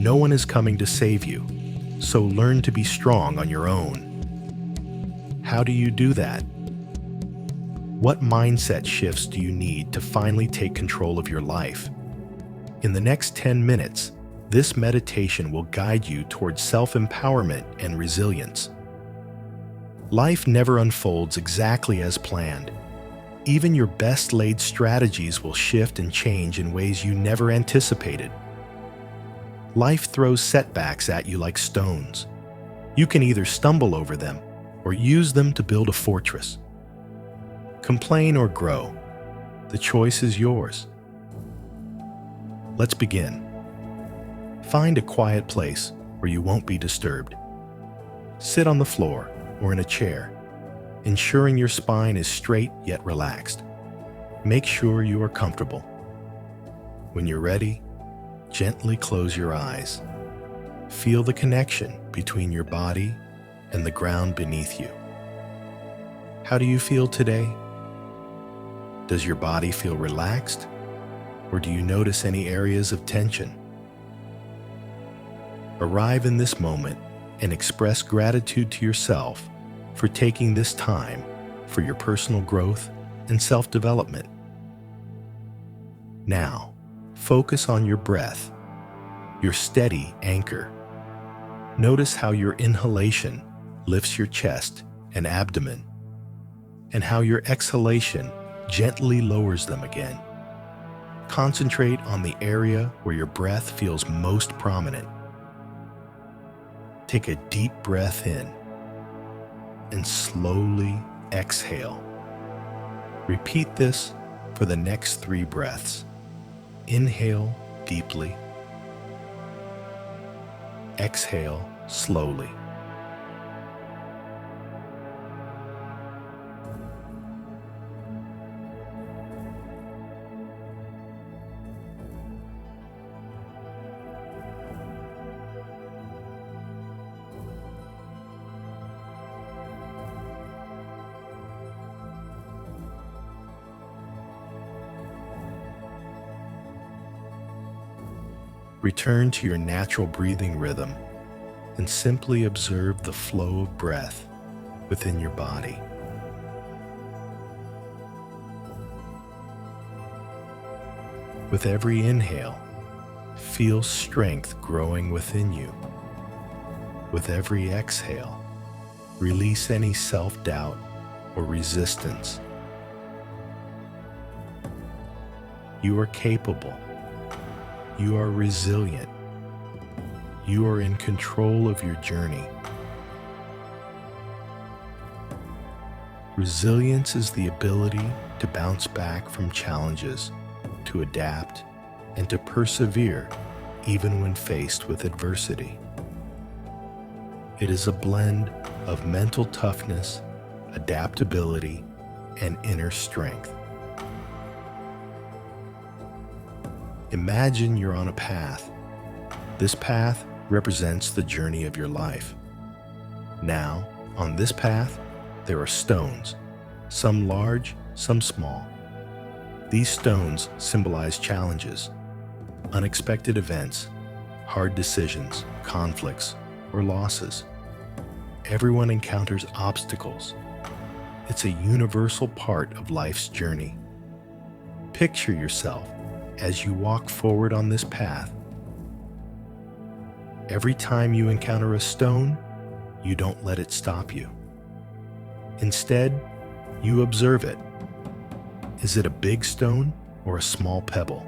No one is coming to save you, so learn to be strong on your own. How do you do that? What mindset shifts do you need to finally take control of your life? In the next 10 minutes, this meditation will guide you towards self-empowerment and resilience. Life never unfolds exactly as planned. Even your best-laid strategies will shift and change in ways you never anticipated. Life throws setbacks at you like stones. You can either stumble over them or use them to build a fortress. Complain or grow. The choice is yours. Let's begin. Find a quiet place where you won't be disturbed. Sit on the floor or in a chair, ensuring your spine is straight yet relaxed. Make sure you are comfortable. When you're ready, gently close your eyes. Feel the connection between your body and the ground beneath you. How do you feel today? Does your body feel relaxed, or do you notice any areas of tension? Arrive in this moment and express gratitude to yourself for taking this time for your personal growth and self-development. Now, focus on your breath, your steady anchor. Notice how your inhalation lifts your chest and abdomen, and how your exhalation gently lowers them again. Concentrate on the area where your breath feels most prominent. Take a deep breath in and slowly exhale. Repeat this for the next 3 breaths. Inhale deeply. Exhale slowly. Return to your natural breathing rhythm and simply observe the flow of breath within your body. With every inhale, feel strength growing within you. With every exhale, release any self-doubt or resistance. You are capable. You are resilient. You are in control of your journey. Resilience is the ability to bounce back from challenges, to adapt, and to persevere even when faced with adversity. It is a blend of mental toughness, adaptability, and inner strength. Imagine you're on a path. This path represents the journey of your life. Now, on this path, there are stones, some large, some small. These stones symbolize challenges, unexpected events, hard decisions, conflicts, or losses. Everyone encounters obstacles. It's a universal part of life's journey. Picture yourself as you walk forward on this path. Every time you encounter a stone, you don't let it stop you. Instead, you observe it. Is it a big stone or a small pebble?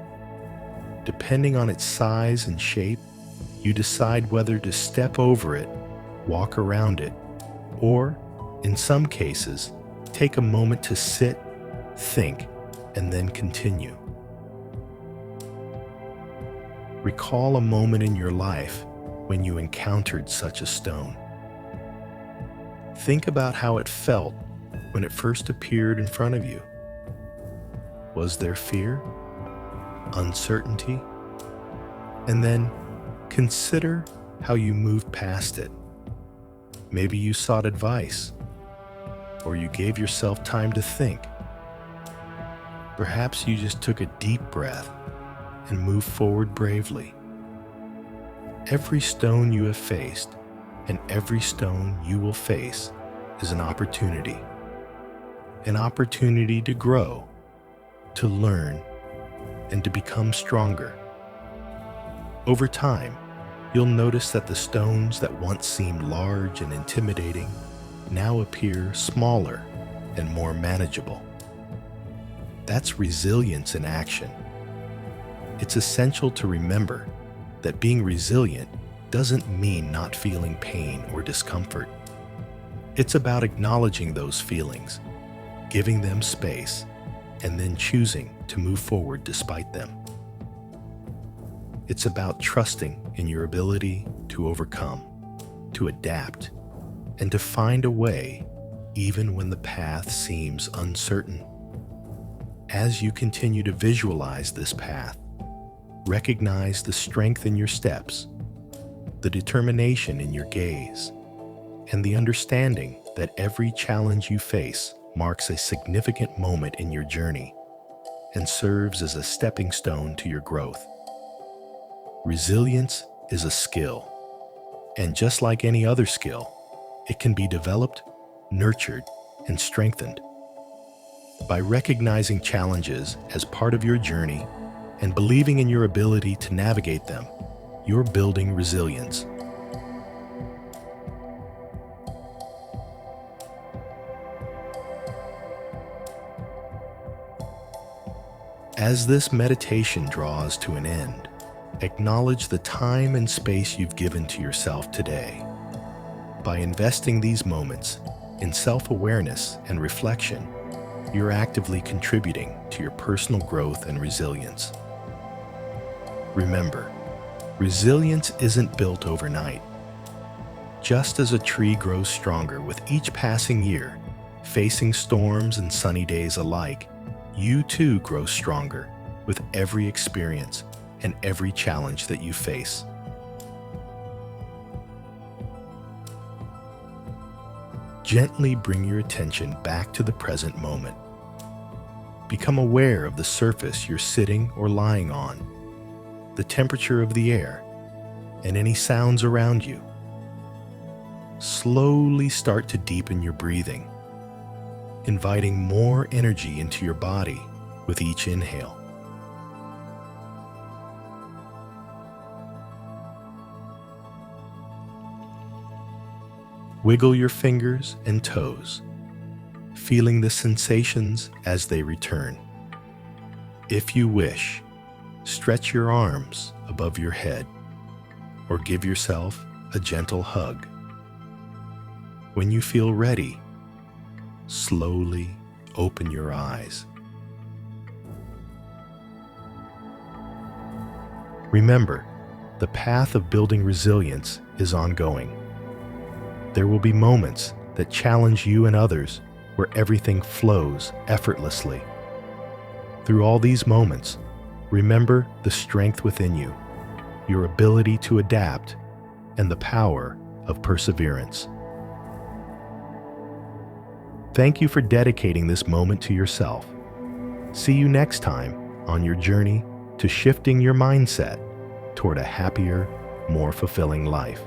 Depending on its size and shape, you decide whether to step over it, walk around it, or, in some cases, take a moment to sit, think, and then continue. Recall a moment in your life when you encountered such a stone. Think about how it felt when it first appeared in front of you. Was there fear? Uncertainty? And then consider how you moved past it. Maybe you sought advice, or you gave yourself time to think. Perhaps you just took a deep breath and moved forward bravely. Every stone you have faced and every stone you will face is an opportunity to grow, to learn, and to become stronger. Over time, you'll notice that the stones that once seemed large and intimidating now appear smaller and more manageable. That's resilience in action. It's essential to remember that being resilient doesn't mean not feeling pain or discomfort. It's about acknowledging those feelings, giving them space, and then choosing to move forward despite them. It's about trusting in your ability to overcome, to adapt, and to find a way even when the path seems uncertain. As you continue to visualize this path, recognize the strength in your steps, the determination in your gaze, and the understanding that every challenge you face marks a significant moment in your journey and serves as a stepping stone to your growth. Resilience is a skill, and just like any other skill, it can be developed, nurtured, and strengthened. By recognizing challenges as part of your journey and believing in your ability to navigate them, you're building resilience. As this meditation draws to an end, acknowledge the time and space you've given to yourself today. By investing these moments in self-awareness and reflection, you're actively contributing to your personal growth and resilience. Remember, resilience isn't built overnight. Just as a tree grows stronger with each passing year, facing storms and sunny days alike, you too grow stronger with every experience and every challenge that you face. Gently bring your attention back to the present moment. Become aware of the surface you're sitting or lying on, the temperature of the air, and any sounds around you. Slowly start to deepen your breathing, inviting more energy into your body with each inhale. Wiggle your fingers and toes, feeling the sensations as they return. If you wish, stretch your arms above your head or give yourself a gentle hug. When you feel ready, slowly open your eyes. Remember, the path of building resilience is ongoing. There will be moments that challenge you and others where everything flows effortlessly. Through all these moments, remember the strength within you, your ability to adapt, and the power of perseverance. Thank you for dedicating this moment to yourself. See you next time on your journey to shifting your mindset toward a happier, more fulfilling life.